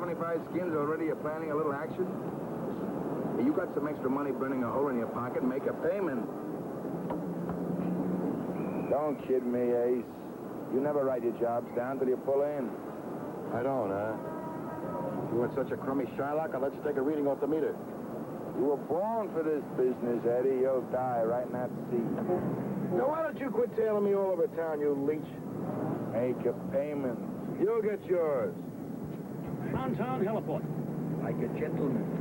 75 skins already? You're planning a little action? You got some extra money burning a hole in your pocket. Make a payment. Don't kid me, Ace. You never write your jobs down till you pull in. I don't, huh? You weren't such a crummy Shylock, I'll let you take a reading off the meter. You were born for this business, Eddie. You'll die right in that seat. Now, why don't you quit tailing me all over town, you leech? Make a payment. You'll get yours. Downtown heliport. Like a gentleman.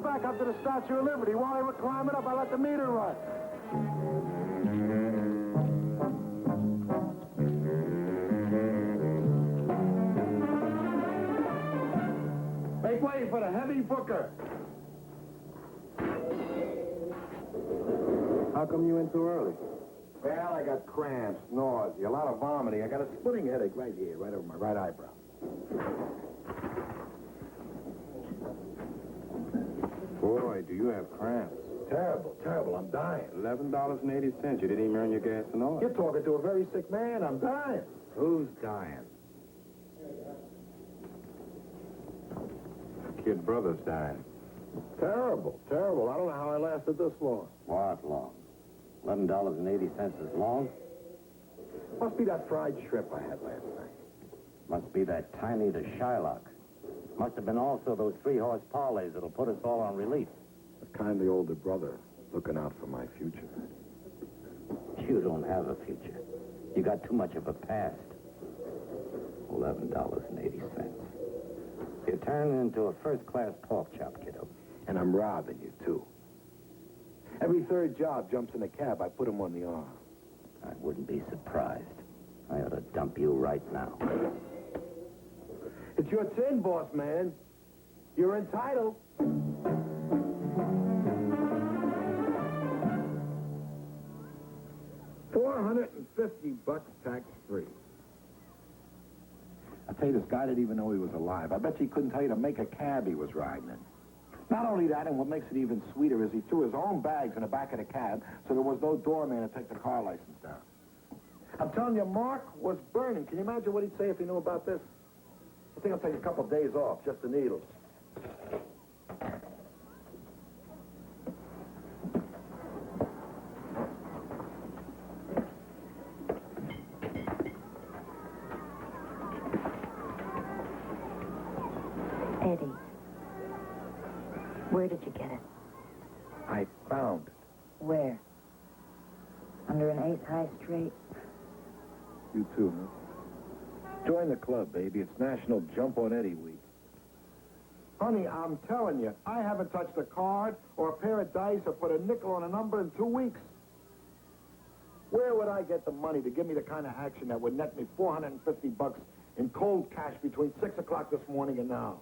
Back up to the Statue of Liberty. While they were climbing up, I let the meter run. Make way for the heavy booker. How come you in too early? Well, I got cramps, nausea, a lot of vomiting. I got a splitting headache right here, right over my right eyebrow. Boy, do you have cramps. Terrible, terrible. I'm dying. $11.80. You didn't even earn your gas and oil. You're talking to a very sick man. I'm dying. Who's dying? Kid brother's dying. Terrible, terrible. I don't know how I lasted this long. What long? $11.80 is long? Must be that fried shrimp I had last night. Must be that tiny to Shylock. Must have been also those 3-horse parlays that'll put us all on relief. A kindly older brother looking out for my future. You don't have a future. You got too much of a past. $11.80. You're turning into a first-class pork chop, kiddo. And I'm robbing you, too. Every third job jumps in a cab, I put him on the arm. I wouldn't be surprised. I ought to dump you right now. It's your tin, boss man. You're entitled. $450 tax-free. I tell you, this guy didn't even know he was alive. I bet you he couldn't tell you to make a cab he was riding in. Not only that, and what makes it even sweeter is he threw his own bags in the back of the cab, so there was no doorman to take the car license down. I'm telling you, Mark was burning. Can you imagine what he'd say if he knew about this? I think I'll take a couple of days off, just the needles. Eddie, where did you get it? I found it. Where? Under an 8 high straight? You too, huh? Join the club, baby. It's National Jump on Eddie Week. Honey, I'm telling you, I haven't touched a card or a pair of dice or put a nickel on a number in 2 weeks. Where would I get the money to give me the kind of action that would net me $450 in cold cash between 6 o'clock this morning and now?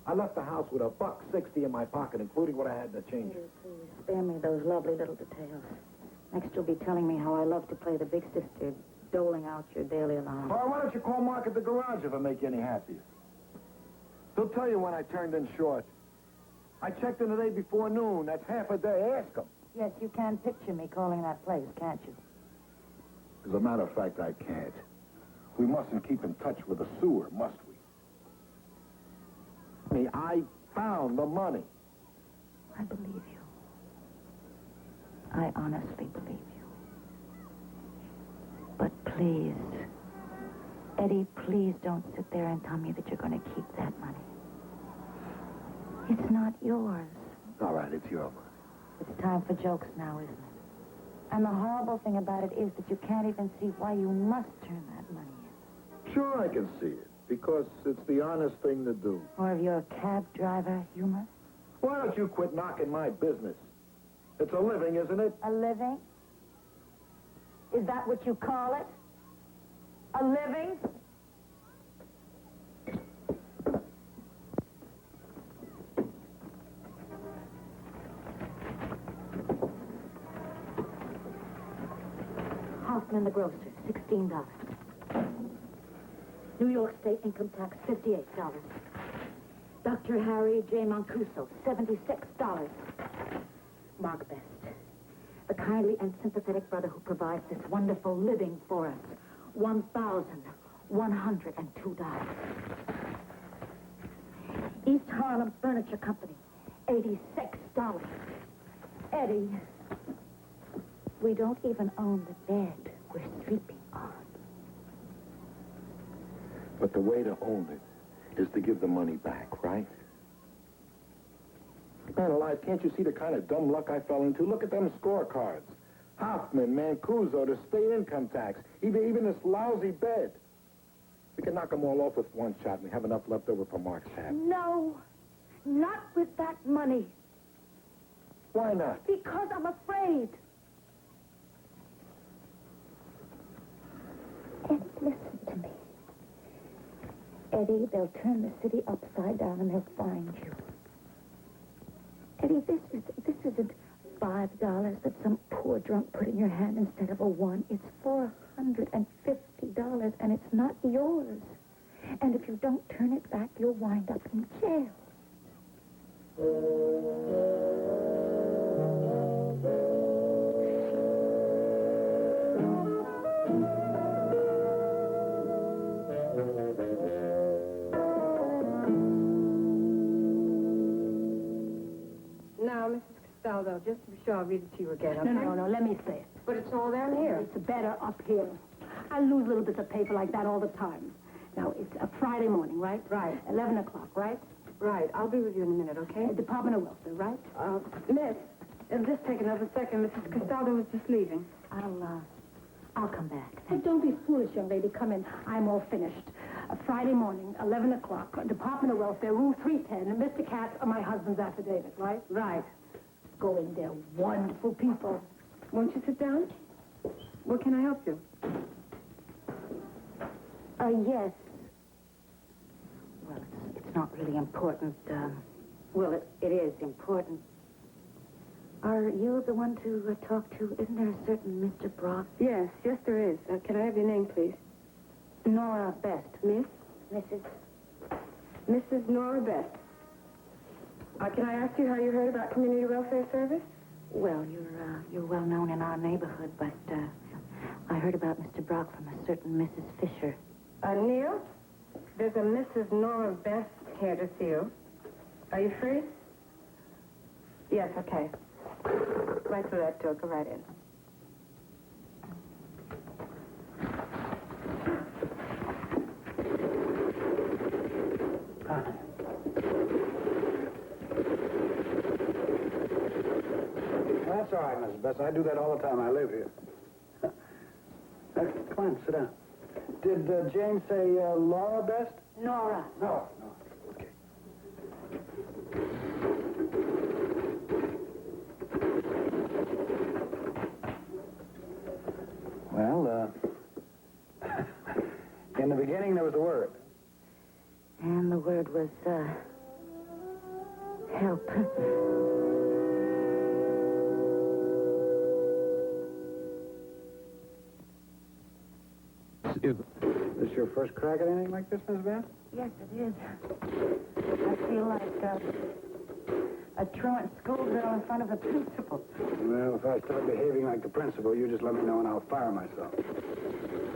I left the house with $1.60 in my pocket, including what I had to change. Please, spare me those lovely little details. Next, you'll be telling me how I love to play the big sister, doling out your daily allowance. Well, why don't you call Mark at the garage if it'll make you any happier? He'll tell you when I turned in short. I checked in the day before noon. That's half a day. Ask him. Yes, you can picture me calling that place, can't you? As a matter of fact, I can't. We mustn't keep in touch with the sewer, must we? Honey, I found the money. I believe you. I honestly believe you. But please, Eddie, please don't sit there and tell me that you're going to keep that money. It's not yours. All right, it's your money. It's time for jokes now, isn't it? And the horrible thing about it is that you can't even see why you must turn that money in. Sure, I can see it, because it's the honest thing to do. Or if you're a cab driver, you must. Why don't you quit knocking my business? It's a living, isn't it? A living? Is that what you call it? A living? Hoffman the grocer, $16. New York State income tax, $58. Dr. Harry J. Mancuso, $76. Mark Best, the kindly and sympathetic brother who provides this wonderful living for us, $1,102. East Harlem Furniture Company, $86. Eddie, we don't even own the bed we're sleeping on. But the way to own it is to give the money back, right? Man alive, can't you see the kind of dumb luck I fell into? Look at them scorecards. Hoffman, Mancuso, the state income tax, even this lousy bed. We can knock them all off with one shot and we have enough left over for Mark's hat. No, not with that money. Why not? Because I'm afraid. Ed, listen to me. Eddie, they'll turn the city upside down and they'll find you. Eddie, this isn't $5 that some poor drunk put in your hand instead of a $1. It's $450, and it's not yours. And if you don't turn it back, you'll wind up in jail. Now, Mrs. Castaldo, just to be sure, I'll read it to you again, okay? No, let me say it. But it's all down here. It's better up here. I lose little bits of paper like that all the time. Now, it's a Friday morning, right? Right. 11 o'clock, right? Right. I'll be with you in a minute, okay? Department of Welfare, right? Miss, it'll just take another second. Mrs. Castaldo was just leaving. I'll come back. Hey, don't be foolish, young lady. Come in. I'm all finished. Friday morning, 11 o'clock, Department of Welfare, room 310. Mr. Katz, my husband's affidavit, right? Right. Go in there. Wonderful people. Won't you sit down? What can I help you? Yes. Well, it's not really important. Well, it is important. Are you the one to talk to? Isn't there a certain Mr. Brock? Yes, there is. Can I have your name, please? Nora Best. Miss? Mrs. Nora Best. Can I ask you how you heard about Community Welfare Service? Well, you're well known in our neighborhood, but I heard about Mr. Brock from a certain Mrs. Fisher. Neil, there's a Mrs. Nora Best here to see you. Are you free? Yes, okay. Right through that door. Go right in. That's all right, Mrs. Best. I do that all the time. I live here. Come on, sit down. Did James say Laura Best? Nora. No. Okay. Well, in the beginning there was a word. And the word was, help. Is this your first crack at anything like this, Miss Beth? Yes, it is. I feel like a truant schoolgirl in front of the principal. Well, if I start behaving like the principal, you just let me know and I'll fire myself.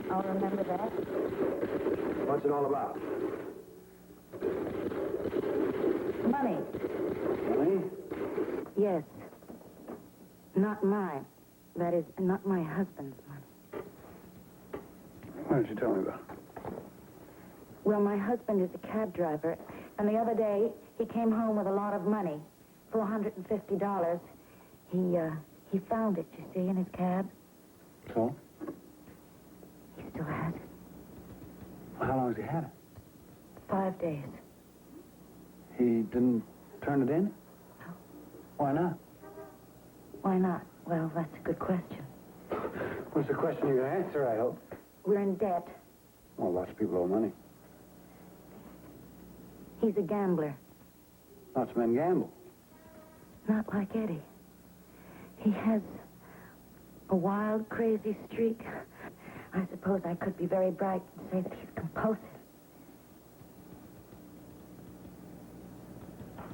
I'll remember that. What's it all about? Money. Money? Yes. Not mine. That is, not my husband's money. Why don't you tell me about it? Well, my husband is a cab driver, and the other day he came home with a lot of money, $450. He found it, you see, in his cab. So? He still has it. How long has he had it? 5 days. He didn't turn it in? No. Why not? Why not? Well, that's a good question. What's the question you're going to answer, I hope? We're in debt. Well, lots of people owe money. He's a gambler. Lots of men gamble. Not like Eddie. He has a wild, crazy streak. I suppose I could be very bright and say that he's compulsive.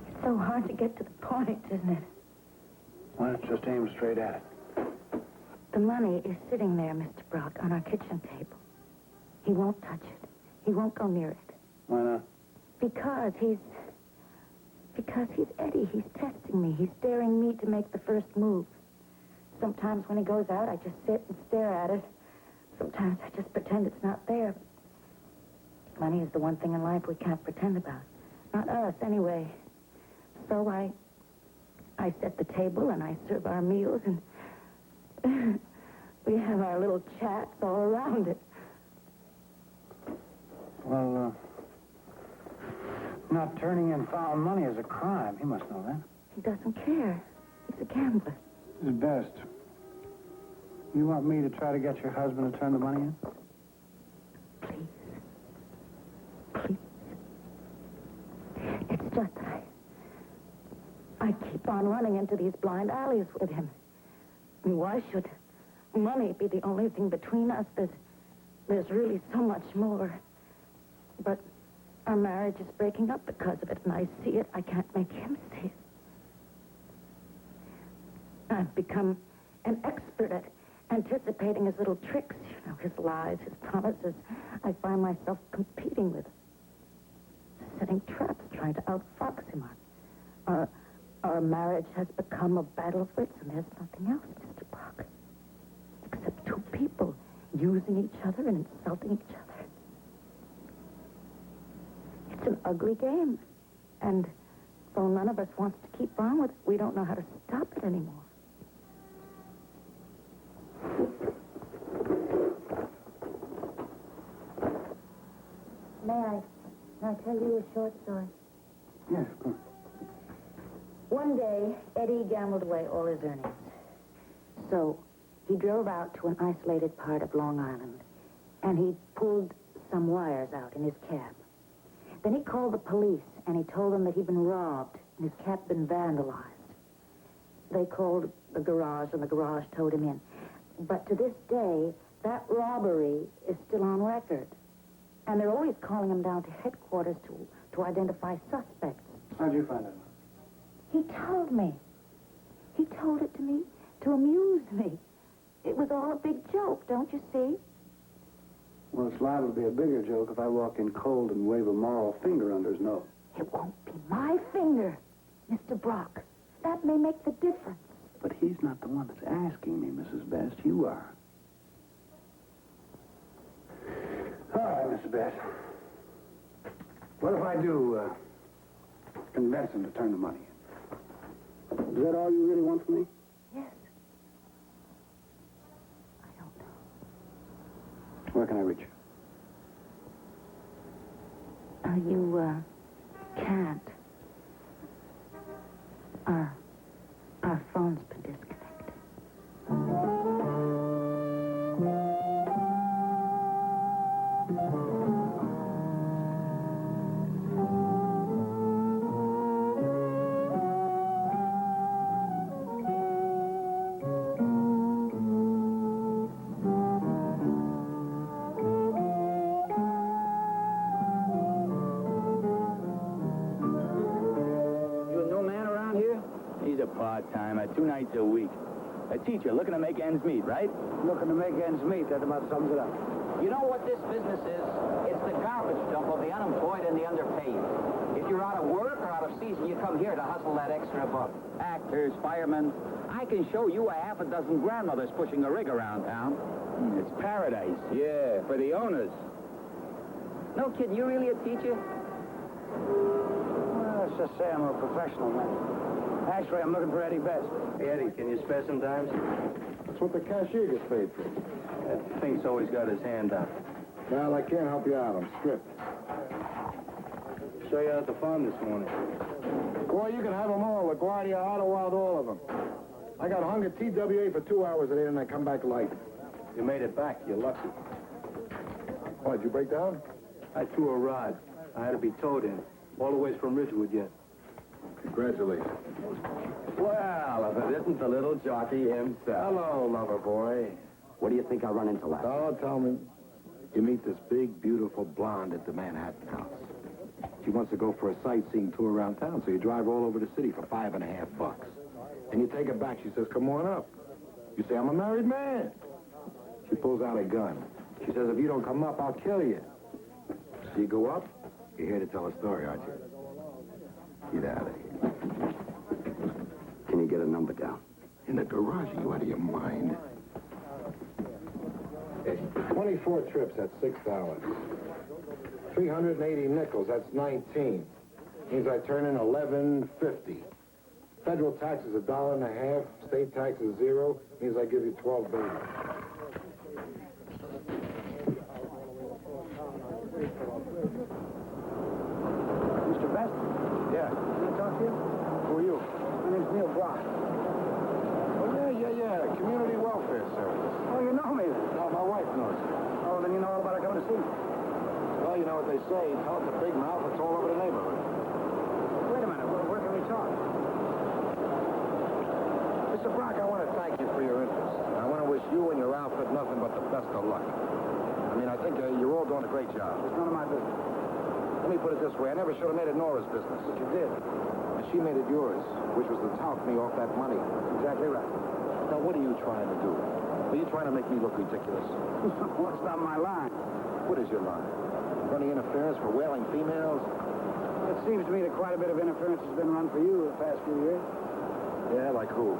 It's so hard to get to the point, isn't it? Why don't you just aim straight at it? The money is sitting there, Mr. Brock, on our kitchen table. He won't touch it. He won't go near it. Why not? Because he's Eddie. He's testing me. He's daring me to make the first move. Sometimes when he goes out, I just sit and stare at it. Sometimes I just pretend it's not there. Money is the one thing in life we can't pretend about. Not us, anyway. So I set the table and I serve our meals and we have our little chats all around it. Well, not turning in found money is a crime. He must know that. He doesn't care. He's a gambler. It's best. You want me to try to get your husband to turn the money in? Please. Please. It's just that I keep on running into these blind alleys with him. I mean, why should money be the only thing between us? There's really so much more. But our marriage is breaking up because of it, and I see it. I can't make him see it. I've become an expert at anticipating his little tricks, his lies, his promises. I find myself competing with him, setting traps, trying to outfox him. Our marriage has become a battle of wits, and there's nothing else, Mr. Brock, except two people using each other and insulting each other. It's an ugly game, and though none of us wants to keep on with it, we don't know how to stop it anymore. May I tell you a short story? Yes, of course. One day, Eddie gambled away all his earnings. So he drove out to an isolated part of Long Island, and he pulled some wires out in his cab. Then he called the police, and he told them that he'd been robbed, and his cab had been vandalized. They called the garage, and the garage towed him in. But to this day, that robbery is still on record. And they're always calling him down to headquarters to identify suspects. How'd you find out? He told me. He told it to me to amuse me. It was all a big joke, don't you see? Well, it's liable to be a bigger joke if I walk in cold and wave a moral finger under his nose. It won't be my finger, Mr. Brock. That may make the difference. But he's not the one that's asking me, Mrs. Best. You are. All right, Mrs. Best. What if I do convince him to turn the money in? Is that all you really want from me? Yes. I don't know. Where can I reach you? Well, you, can't. Our phone's been disconnected. You a new man around here? He's a part-timer, 2 nights a week. A teacher looking to make ends meet, right? Looking to make ends meet. That about sums it up. You know what this business is? It's the garbage dump of the unemployed and the underpaid. If you're out of work or out of season, you come here to hustle that extra buck. Actors, firemen. I can show you a half a dozen grandmothers pushing a rig around town. It's paradise. Yeah, for the owners. No kidding, you really a teacher? Well, let's just say I'm a professional, man. Actually, I'm looking for Eddie Best. Hey, Eddie, can you spare some dimes? That's what the cashier gets paid for. That thing's always got his hand out. Well, I can't help you out. I'm stripped. Saw you out at the farm this morning. Boy, you can have them all. LaGuardia, Ottawa, all of them. I got hung at TWA for 2 hours a day, and I come back light. You made it back. You're lucky. What, did you break down? I threw a rod. I had to be towed in. All the way from Ridgewood yet. Congratulations. Well, if it isn't the little jockey himself. Hello, lover boy. What do you think I'll run into last? Oh, tell me. You meet this big, beautiful blonde at the Manhattan House. She wants to go for a sightseeing tour around town, so you drive all over the city for $5.50. And you take her back. She says, come on up. You say, I'm a married man. She pulls out a gun. She says, if you don't come up, I'll kill you. So you go up. You're here to tell a story, aren't you? Get out of here. Can you get a number down? In the garage, are you out of your mind? 24 trips, that's $6. 380 nickels, that's 19. Means I turn in $11.50. Federal tax is $1.50. State tax is 0. Means I give you 12 babies. Mr. Best? Yeah. Can I talk to you? Who are you? My name's Neil Brock. Oh, yeah. Community Welfare Service. Oh, you know me then? No, my wife knows. Oh, then you know all about it coming to see me. Well, you know what they say. Tell it to Big Mouth. It's all over the neighborhood. Wait a minute. Where can we talk? Mr. Brock, I want to thank you for your interest. I want to wish you and your outfit nothing but the best of luck. I mean, I think you're all doing a great job. It's none of my business. Let me put it this way. I never should have made it Nora's business. But you did. And she made it yours, which was to talk me off that money. Exactly right. Now, what are you trying to do? Are you trying to make me look ridiculous? Well, it's not my line. What is your line? Running interference for wailing females? It seems to me that quite a bit of interference has been run for you the past few years. Yeah, like who?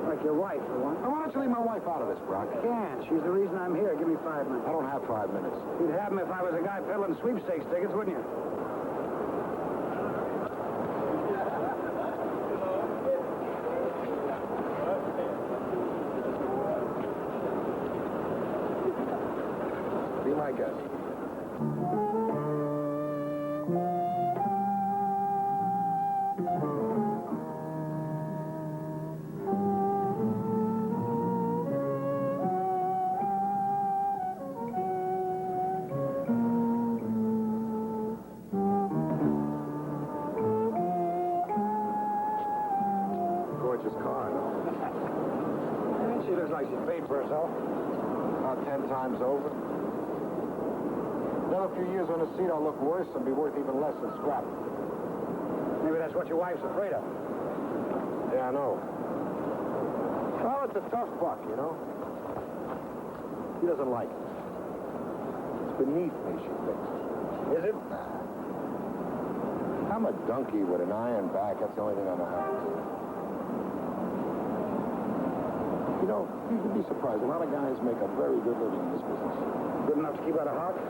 Like your wife, for one. Now, why don't you leave my wife out of this, Brock? Can't. She's the reason I'm here. Give me 5 minutes. I don't have 5 minutes. You'd have them if I was a guy peddling sweepstakes tickets, wouldn't you? Be my guest. Gorgeous car, no? She looks like she's paid for herself. About 10 times over. Another few years on the seat, I'll look worse and be worth even less than scrap. Maybe that's what your wife's afraid of. Yeah, I know. Well, it's a tough buck, you know. She doesn't like it. It's beneath me, she thinks. Is it? I'm a donkey with an iron back. That's the only thing I know how to do. You know, you'd be surprised. A lot of guys make a very good living in this business. Good enough to keep out of hawk?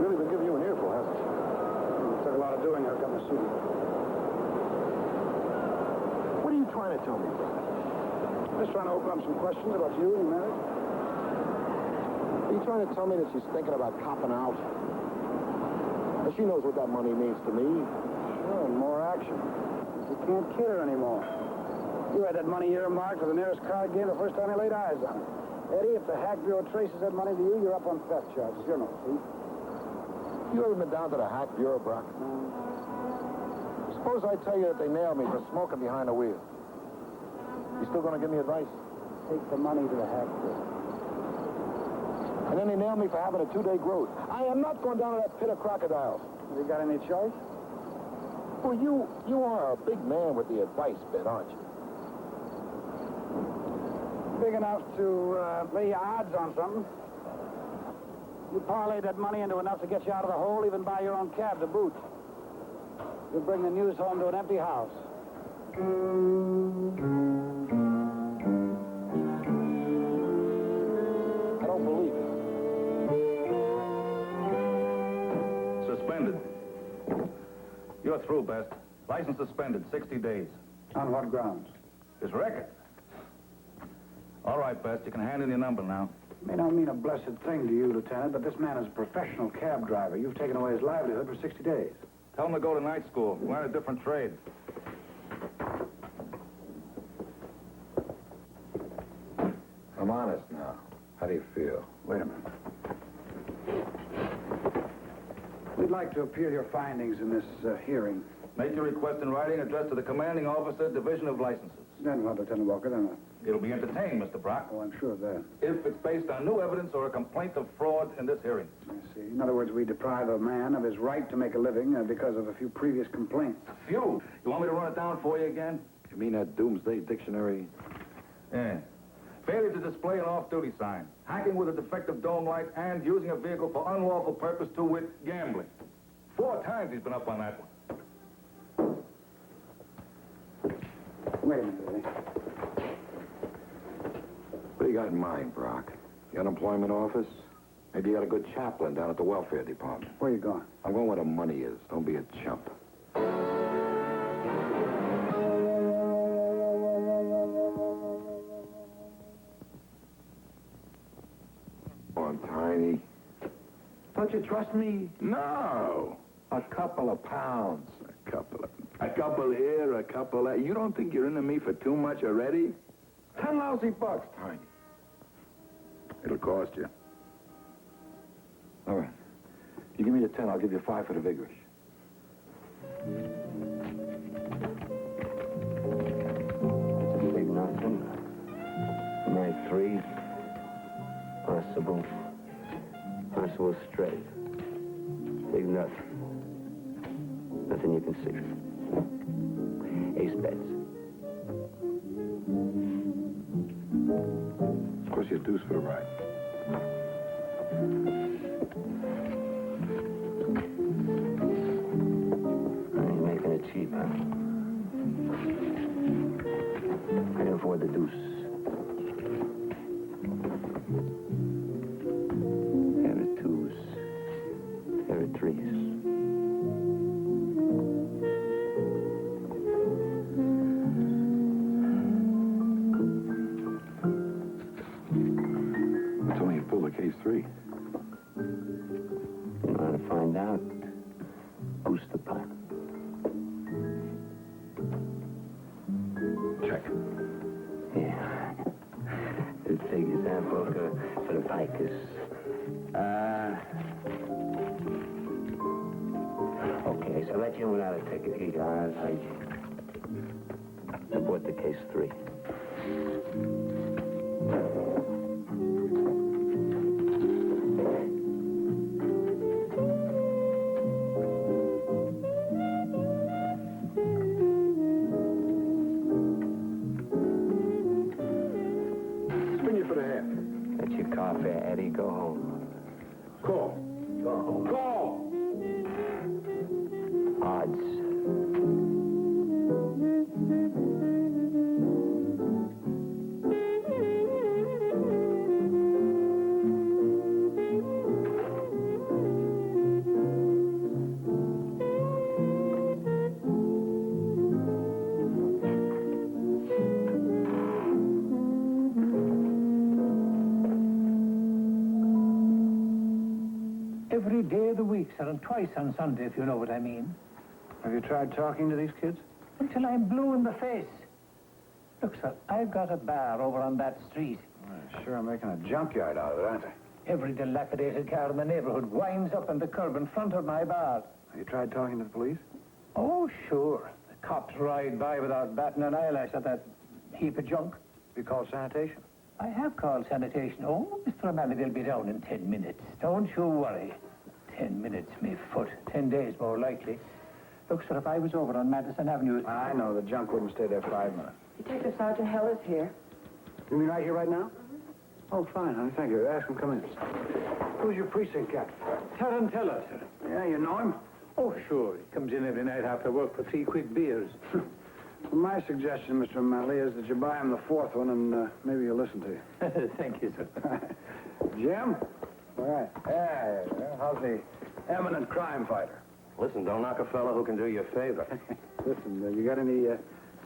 Really been giving you an earful, hasn't she? It took a lot of doing her come to see me. What are you trying to tell me, Brock? Just trying to open up some questions about you and your marriage. Are you trying to tell me that she's thinking about copping out? But she knows what that money means to me. Sure, more action. You can't kid her anymore. You had that money earmarked for the nearest card game the first time you laid eyes on it. Eddie, if the Hack Bureau traces that money to you, you're up on theft charges. You're no thief. You ever been down to the Hack Bureau, Brock? Suppose I tell you that they nailed me for smoking behind the wheel. You still gonna give me advice? Take the money to the Hack Bureau. And then they nailed me for having a 2-day growth. I am not going down to that pit of crocodiles. Have you got any choice? Well, you are a big man with the advice bit, aren't you? Big enough to lay odds on something. You parlay that money into enough to get you out of the hole, even buy your own cab to boot. You'll bring the news home to an empty house. I don't believe it. Suspended. You're through, Best. License suspended, 60 days. On what grounds? His record. All right, Best, you can hand in your number now. May not mean a blessed thing to you, Lieutenant, but this man is a professional cab driver. You've taken away his livelihood for 60 days. Tell him to go to night school, learn a different trade. I'm honest now. How do you feel? Wait a minute. We'd like to appeal your findings in this hearing. Make your request in writing addressed to the commanding officer, Division of Licenses. Then what, Lieutenant Walker? Then what? It'll be entertained, Mr. Brock, Oh, I'm sure of that. if it's based on new evidence or a complaint of fraud in this hearing. I see. In other words, we deprive a man of his right to make a living because of a few previous complaints. Phew. You want me to run it down for you again? You mean that Doomsday Dictionary? Yeah. Failure to display an off-duty sign, hacking with a defective dome light, and using a vehicle for unlawful purpose to wit, gambling. 4 times he's been up on that one. Wait a minute, Eddie. What do you got in mind, Brock? The unemployment office? Maybe you got a good chaplain down at the welfare department. Where you going? I'm going where the money is. Don't be a chump. Come on, Tiny. Don't you trust me? No. A couple of pounds. A couple here, a couple there. You don't think you're into me for too much already? 10 lousy bucks, Tiny. It'll cost you. All right. You give me the 10, I'll give you 5 for the vigorous. It's a big nothing. My 3. Possible. Possible straight. Big nothing. Nothing you can see. Ace bets. Of course, you're deuce for the ride. You're making it cheap, huh? I can afford the deuce. There are 2s. There are 3s. Case 3. You know how to find out. Boost the pot. Check. Yeah. Let's take example for the pikers. Okay, so let you without a ticket. Here you are. I bought the case 3. Car fare, Eddie. Go home. Call. Go home. Call! Odds. Every day of the week, sir, and twice on Sunday, if you know what I mean. Have you tried talking to these kids? Until I'm blue in the face. Look, sir, I've got a bar over on that street. Sure are making a junkyard out of it, aren't they? Every dilapidated car in the neighborhood winds up on the curb in front of my bar. Have you tried talking to the police? Oh, sure. The cops ride by without batting an eyelash at that heap of junk. You called sanitation? I have called sanitation. Oh, Mr. O'Malley, they'll be down in 10 minutes. Don't you worry. 10 minutes, me foot. 10 days more likely. Look, sir, if I was over on Madison Avenue... I know. The junk wouldn't stay there 5 minutes. Detective Sergeant Hell is here. You mean right here, right now? Oh, fine, honey. Thank you. Ask him come in. Who's your precinct captain? Tarantella, sir. Yeah, you know him? Oh, sure. He comes in every night after work for 3 quick beers. Well, my suggestion, Mr. O'Malley, is that you buy him the 4th one and maybe he'll listen to you. Thank you, sir. Jim? All right. Yeah. How's the eminent crime fighter? Listen, don't knock a fellow who can do you a favor. Listen, you got any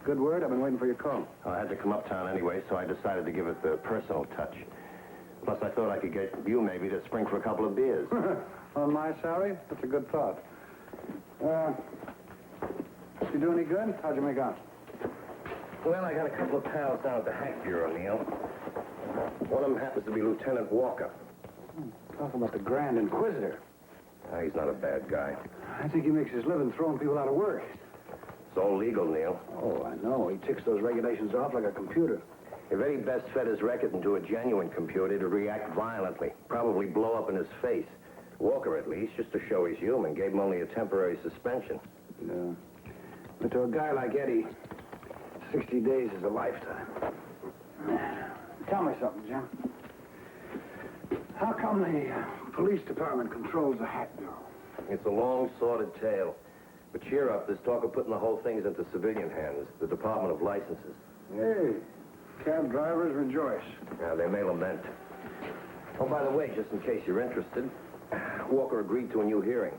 good word? I've been waiting for your call. I had to come uptown anyway, so I decided to give it the personal touch. Plus, I thought I could get you maybe to spring for a couple of beers. On my salary? That's a good thought. You do any good? How'd you make out? Well, I got a couple of pals down at the Hack Bureau, Neil. One of them happens to be Lieutenant Walker. Talk about the Grand Inquisitor. He's not a bad guy. I think he makes his living throwing people out of work. It's all legal, Neil. Oh, I know. He ticks those regulations off like a computer. If Eddie Best fed his record into a genuine computer, it'd react violently, probably blow up in his face. Walker, at least, just to show he's human, gave him only a temporary suspension. Yeah. But to a guy like Eddie, 60 days is a lifetime. Tell me something, Jim. How come the police department controls the Hack Bureau? It's a long, sordid tale. But cheer up, there's talk of putting the whole thing into civilian hands, the Department of Licenses. Hey, cab drivers rejoice. Yeah, they may lament. Oh, by the way, just in case you're interested, Walker agreed to a new hearing.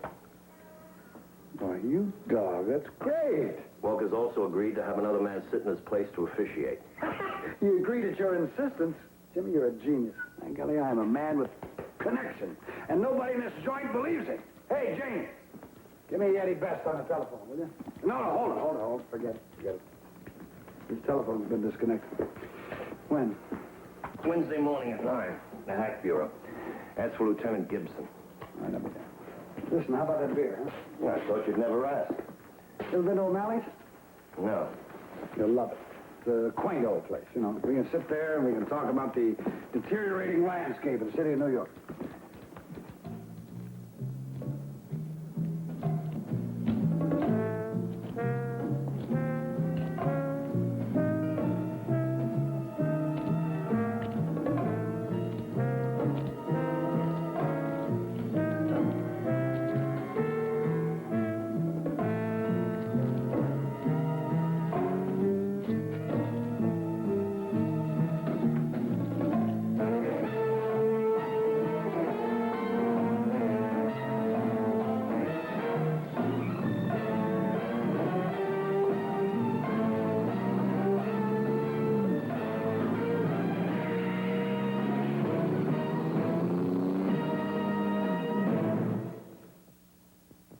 Why, you dog, that's great. Walker's also agreed to have another man sit in his place to officiate. You agreed at your insistence. Jimmy, you're a genius. By golly, I'm a man with connection. And nobody in this joint believes it. Hey, Jane, give me Eddie Best on the telephone, will you? No, hold it. Forget it. His telephone's been disconnected. When? Wednesday morning at 9, the Hack Bureau. That's for Lieutenant Gibson. All right, I'll be there. Listen, how about that beer, huh? Well, I thought you'd never ask. Ever been to O'Malley's? No. You'll love it. It's a quaint old place, you know. We can sit there and we can talk about the deteriorating landscape of the city of New York.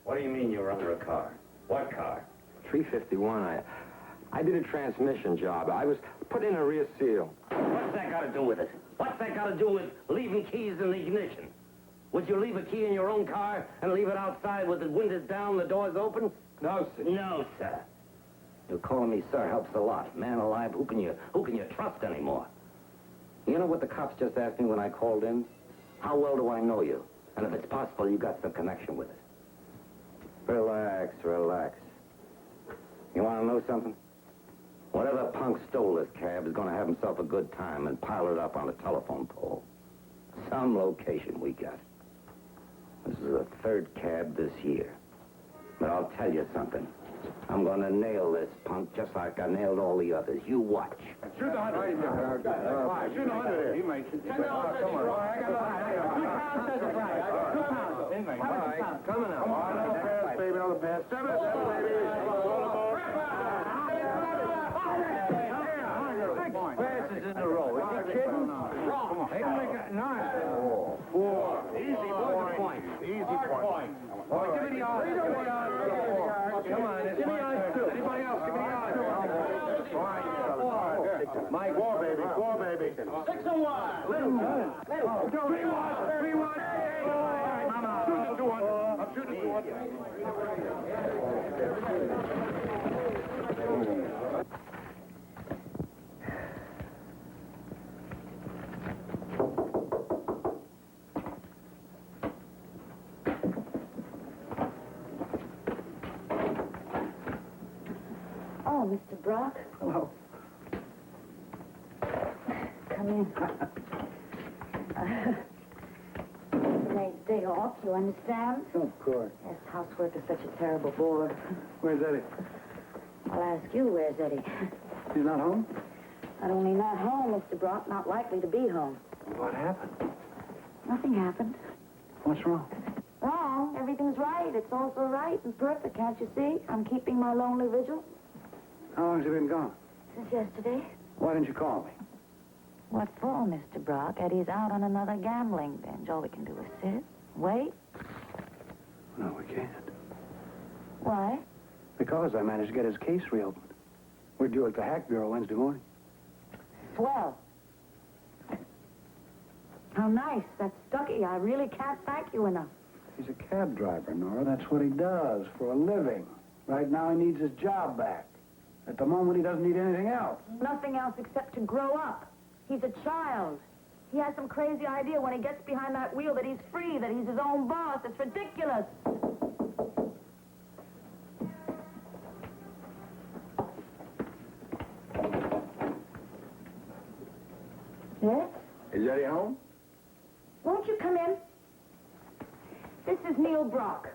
What do you mean you were under a car? What car? 351. I did a transmission job. I was put in a rear seal. What's that got to do with it? What's that got to do with leaving keys in the ignition? Would you leave a key in your own car and leave it outside with the windows down, the doors open? No, sir. No, sir. You calling me sir helps a lot. Man alive, who can you trust anymore? You know what the cops just asked me when I called in? How well do I know you? And if it's possible, you got some connection with it. Relax. You want to know something? Whatever punk stole this cab is going to have himself a good time and pile it up on a telephone pole. Some location we got. This is the 3rd cab this year. But I'll tell you something. I'm going to nail this punk just like I nailed all the others. You watch. Shoot the 100. Shoot the 100 here. He makes it. Come on. I got 2 pounds as a price. 2 pounds. All right. Coming up. Another pass, baby. Another pass. 7, baby. Passes in a row. Is he kidding? Come on. Make it 9. 4. Easy, boy, the point. Easy, Oh, Mr. Brock. Hello. Come in. Today's day off, you understand? Of course. Yes, housework is such a terrible bore. Where's Eddie? I'll ask you, where's Eddie? He's not home? Not only not home, Mr. Brock, not likely to be home. What happened? Nothing happened. What's wrong? Wrong. Everything's right. It's all so right and perfect, can't you see? I'm keeping my lonely vigil. How long has he been gone? Since yesterday. Why didn't you call me? What for, Mr. Brock? Eddie's out on another gambling binge. All we can do is sit, wait. No, we can't. Why? Because I managed to get his case reopened. We're due at the Hack Bureau Wednesday morning. Swell. How nice. That's Stucky. I really can't thank you enough. He's a cab driver, Nora. That's what he does for a living. Right now, he needs his job back. At the moment, he doesn't need anything else. Nothing else except to grow up. He's a child. He has some crazy idea when he gets behind that wheel that he's free, that he's his own boss. It's ridiculous. Yes? Is Eddie home? Won't you come in? This is Neil Brock.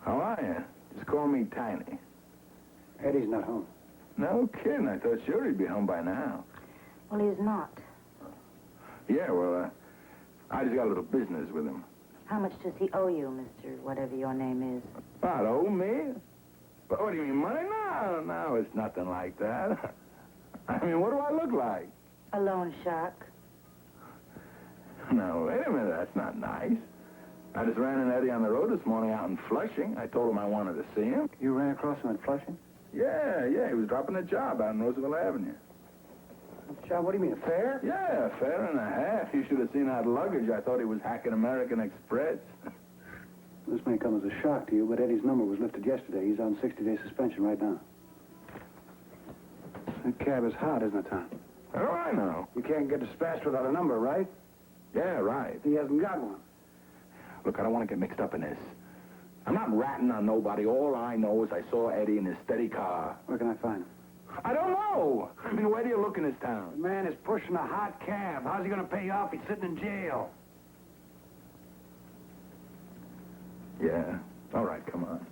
How are you? Just call me Tiny. Eddie's not home. No kidding. I thought sure he'd be home by now. Well, he's not. Yeah, well, I just got a little business with him. How much does he owe you, Mr. whatever your name is? What, owe me? But what do you mean, money? No, it's nothing like that. I mean, what do I look like? A loan shark. No, wait a minute. That's not nice. I just ran into Eddie on the road this morning out in Flushing. I told him I wanted to see him. You ran across him in Flushing? Yeah. He was dropping a job out on Roosevelt Avenue. Job, what do you mean, a fare? Yeah, a fare and a half. You should have seen that luggage. I thought he was hacking American Express. This may come as a shock to you, but Eddie's number was lifted yesterday. He's on 60-day suspension right now. That cab is hot, isn't it, Tom? How do I know? You can't get dispatched without a number, right? Yeah, right. He hasn't got one. Look, I don't want to get mixed up in this. I'm not ratting on nobody. All I know is I saw Eddie in his steady car. Where can I find him? I don't know. I mean, where do you look in this town? The man is pushing a hot cab. How's he going to pay you off? He's sitting in jail. Yeah. All right, come on.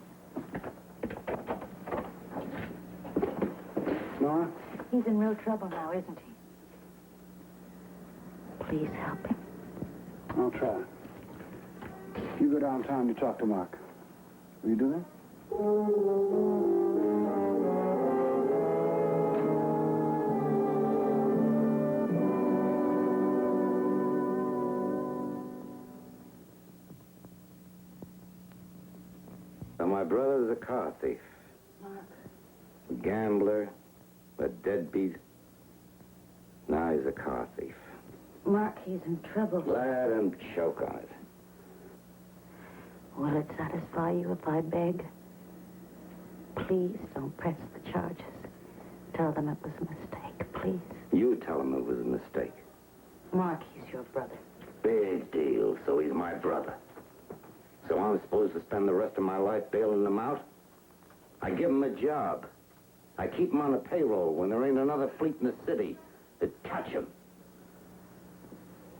Nora? He's in real trouble now, isn't he? Please help him. I'll try. You go downtown, you talk to Mark. Will you do that? So my brother's a car thief. A gambler, a deadbeat. Now he's a car thief. Mark, he's in trouble. Let him choke on it. Will it satisfy you if I beg? Please don't press the charges. Tell them it was a mistake, please. You tell him it was a mistake. Mark, he's your brother. Big deal, so he's my brother. So I'm supposed to spend the rest of my life bailing them out? I give him a job. I keep him on the payroll when there ain't another fleet in the city to touch him.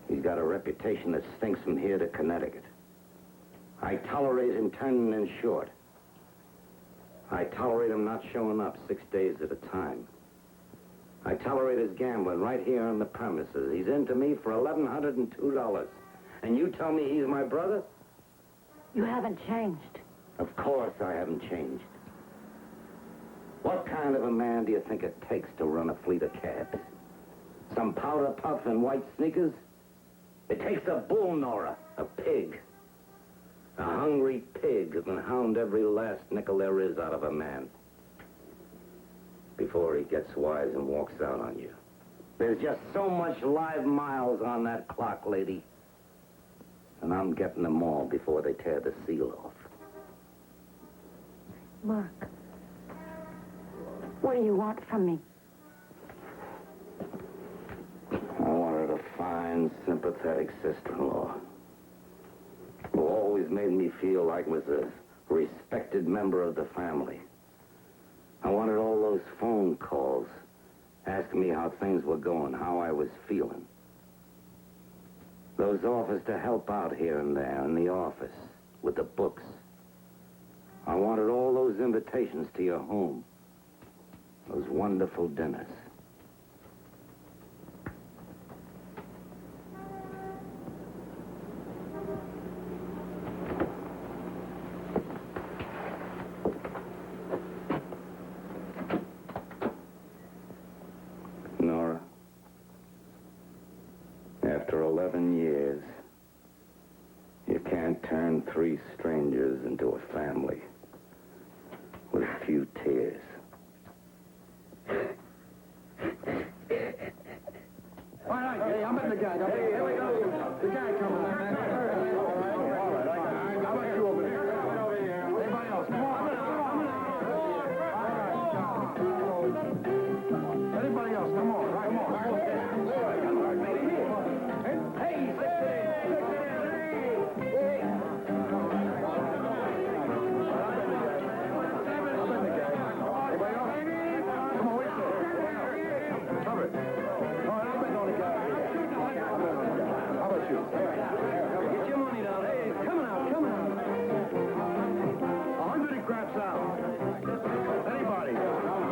He's got a reputation that stinks from here to Connecticut. I tolerate him turning in short. I tolerate him not showing up 6 days at a time. I tolerate his gambling right here on the premises. He's into me for $1,102. And you tell me he's my brother? You haven't changed. Of course I haven't changed. What kind of a man do you think it takes to run a fleet of cabs? Some powder puff and white sneakers? It takes a bull, Nora, a pig. A hungry pig who can hound every last nickel there is out of a man before he gets wise and walks out on you. There's just so much live miles on that clock, lady. and I'm getting them all before they tear the seal off. Mark, what do you want from me? I wanted a fine, sympathetic sister-in-law who always made me feel like I was a respected member of the family. I wanted all those phone calls asking me how things were going, how I was feeling. Those offers to help out here and there in the office with the books. I wanted all those invitations to your home. Those wonderful dinners. Nora, after 11 years, you can't turn 3 strangers into a family with a few tears. All right, hey, I'm in the guy. Hey, here we go. The guy coming. All right, how about you over there? Anybody else? Come on. Anybody else? Come on. Come on. Hey, Get your money down. Hey, coming out. 100 craps out. Anybody? All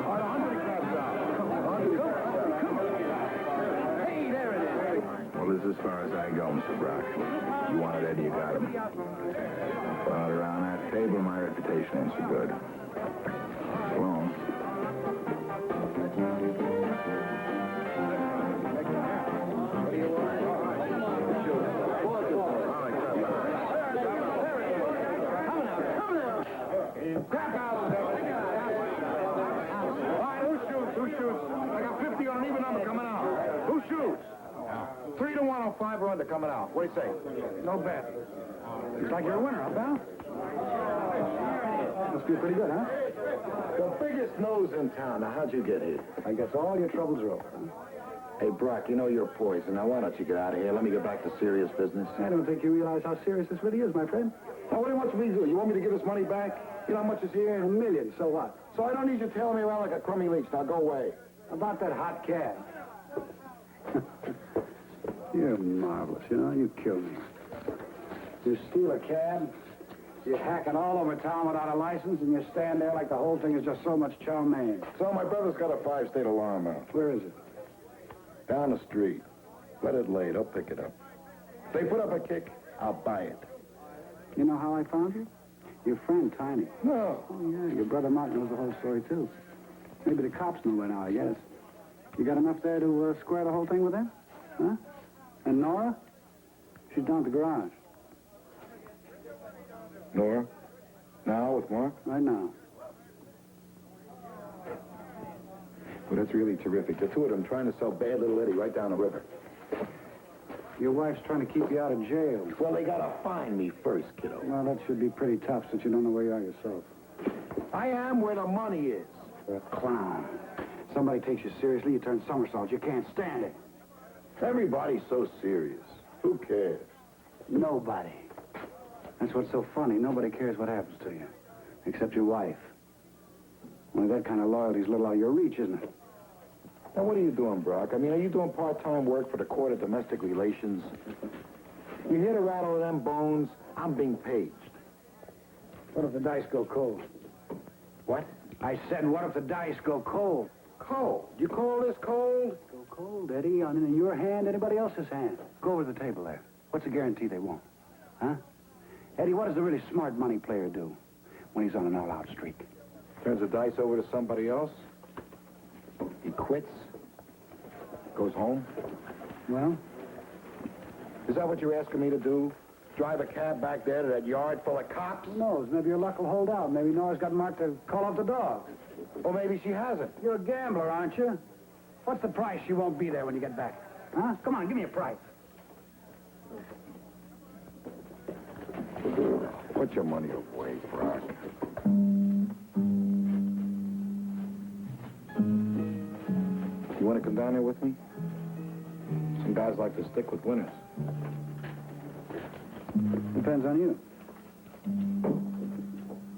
right, 100 craps out. Come on. Hey, there it is. Well, this is as far as I go, Mr. Brock. You wanted Eddie, you got him. But around that table, my reputation ain't so good. So long. Crack out. All right, who shoots? I got 50 on an even number coming out. Who shoots? 3 to 1 on 5 or under coming out. What do you say? No bet. Looks like you're a winner, huh, pal? Must be pretty good, huh? The biggest nose in town. Now, how'd you get here? I guess all your troubles are over. Hey, Brock, you know you're poison. Now, why don't you get out of here? Let me get back to serious business. I don't think you realize how serious this really is, my friend. Now, what do you want me to do? You want me to give this money back? You know how much is here? $1 million. So what? So I don't need you tailing me around like a crummy leech. Now, go away. About that hot cab. You're marvelous, you know. You kill me. You steal a cab, you're hacking all over town without a license, and you stand there like the whole thing is just so much chow mein. So my brother's got a 5-state alarm out. Where is it? Down the street. Let it lay. They'll pick it up. If they put up a kick, I'll buy it. You know how I found you? Your friend, Tiny. No. Oh, yeah, your brother Mark knows the whole story, too. Maybe the cops know by now, I guess. You got enough there to square the whole thing with them? Huh? And Nora? She's down at the garage. Nora? Now with Mark? Right now. Well, that's really terrific. The two of them trying to sell bad little Eddie right down the river. Your wife's trying to keep you out of jail. Well, they gotta find me first, kiddo. Well, that should be pretty tough since you don't know where you are yourself. I am where the money is. You're a clown. Somebody takes you seriously, you turn somersaults. You can't stand it. Everybody's so serious. Who cares? Nobody. That's what's so funny. Nobody cares what happens to you. Except your wife. Only that kind of loyalty's a little out of your reach, isn't it? Now, what are you doing, Brock? I mean, are you doing part-time work for the Court of Domestic Relations? You hear the rattle of them bones? I'm being paged. What if the dice go cold? What? I said, what if the dice go cold? Cold? You call this cold? Go cold, Eddie. On in your hand, anybody else's hand. Go over to the table there. What's the guarantee they won't? Huh? Eddie, what does a really smart money player do when he's on an all-out streak? Turns the dice over to somebody else? He quits? Goes home? Well? Is that what you're asking me to do? Drive a cab back there to that yard full of cops? Who knows? Maybe your luck will hold out. Maybe Nora's got Mark to call off the dog. Or maybe she hasn't. You're a gambler, aren't you? What's the price she won't be there when you get back? Huh? Come on, give me a price. Put your money away, Brock. You want to come down there with me? Some guys like to stick with winners. Depends on you.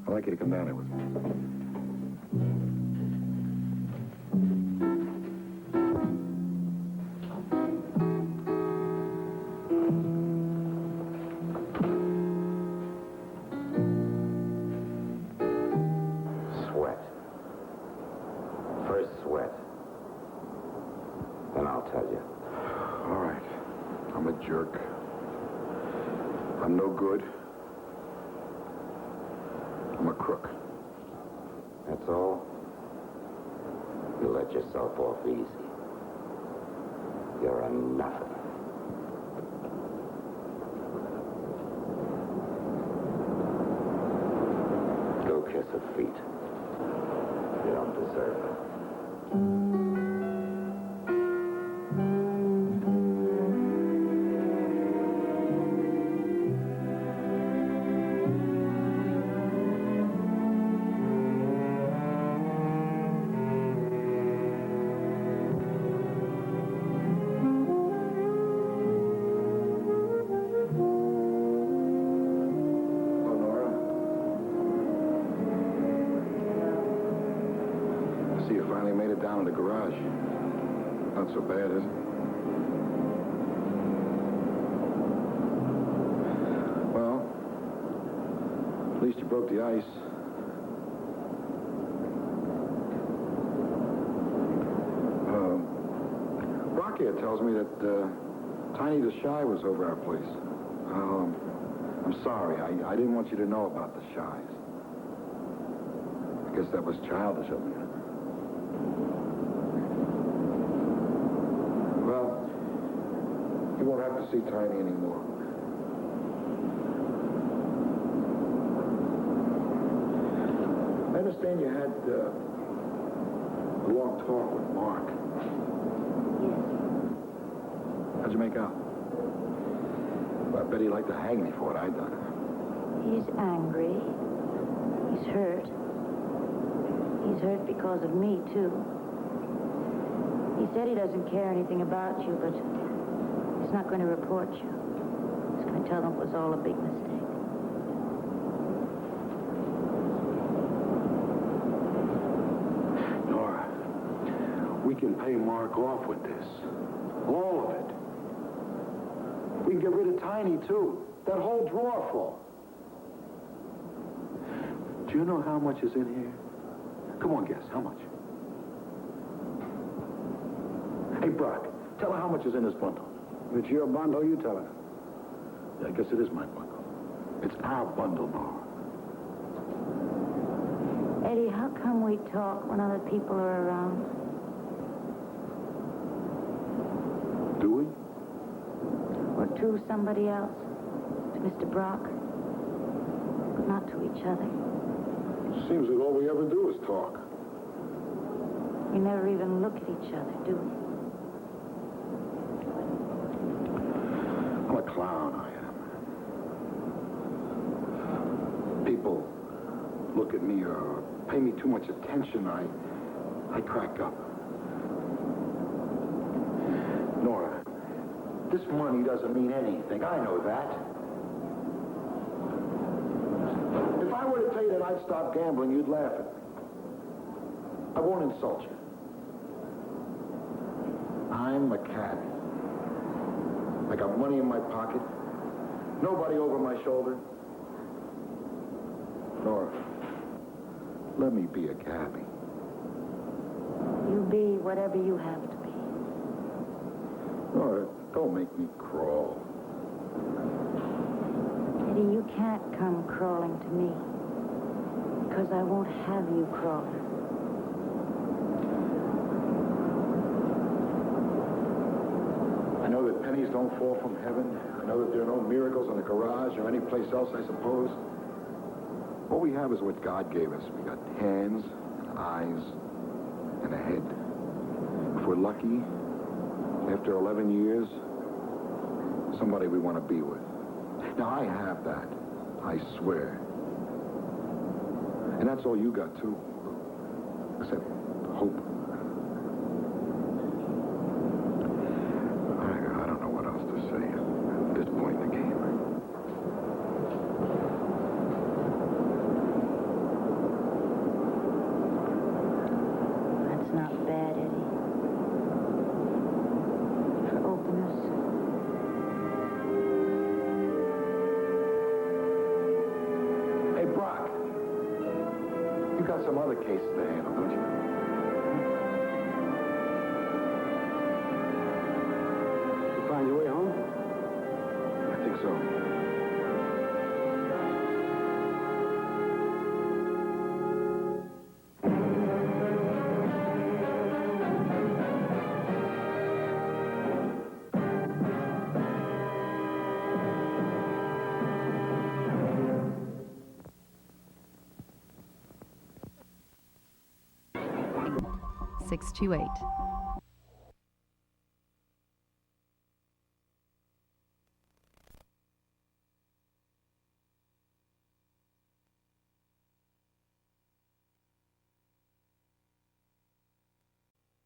I'd like you to come down there with me. Sweat. First sweat. Then I'll tell you. All right. I'm a jerk. I'm no good. I'm a crook. That's all? You let yourself off easy. You're a nothing. Go kiss her feet. You don't deserve it. Hello, Nora. I see you finally made it down to the garage. Not so bad, is it? Well, at least you broke the ice. Rock here tells me that Tiny the Shy was over our place. I'm sorry. I didn't want you to know about the Shies. I guess that was childish of me. Well, you won't have to see Tiny anymore. I understand you had a long talk with Mark. How'd you make out? I bet he'd like to hang me for what I'd done. He's angry. He's hurt. He's hurt because of me, too. He said he doesn't care anything about you, but he's not going to report you. He's going to tell them it was all a big mistake. Nora, we can pay Mark off with this. All of it. We can get rid of Tiny, too. That whole drawer full. Do you know how much is in here? Come on, guess. How much? Hey, Brock, tell her how much is in this bundle. If it's your bundle, you tell her. Yeah, I guess it is my bundle. It's our bundle, Nora. Eddie, how come we talk when other people are around? Do we? Or to somebody else? To Mr. Brock? But not to each other. Seems that all we ever do is talk. We never even look at each other, do we? I'm a clown, I am. People look at me or pay me too much attention, I crack up. Nora, this money doesn't mean anything. I know that. If I were to tell you that I'd stop gambling, you'd laugh at me. I won't insult you. I'm a cat. I got money in my pocket. Nobody over my shoulder. Nora, let me be a cabbie. You be whatever you have to be. Nora, don't make me crawl. Eddie, you can't come crawling to me. Because I won't have you crawling. I know that pennies don't fall from heaven. I know that there are no miracles in the garage or any place else, I suppose. All we have is what God gave us. We got hands and eyes and a head. If we're lucky, after 11 years, somebody we want to be with. Now, I have that. I swear. And that's all you got, too. Except hope. I don't know what else to say at this point in the game. That's not bad, Eddie. For openers. Hey, Brock. You got some other cases to handle, don't you? You find your way home? I think so. 628.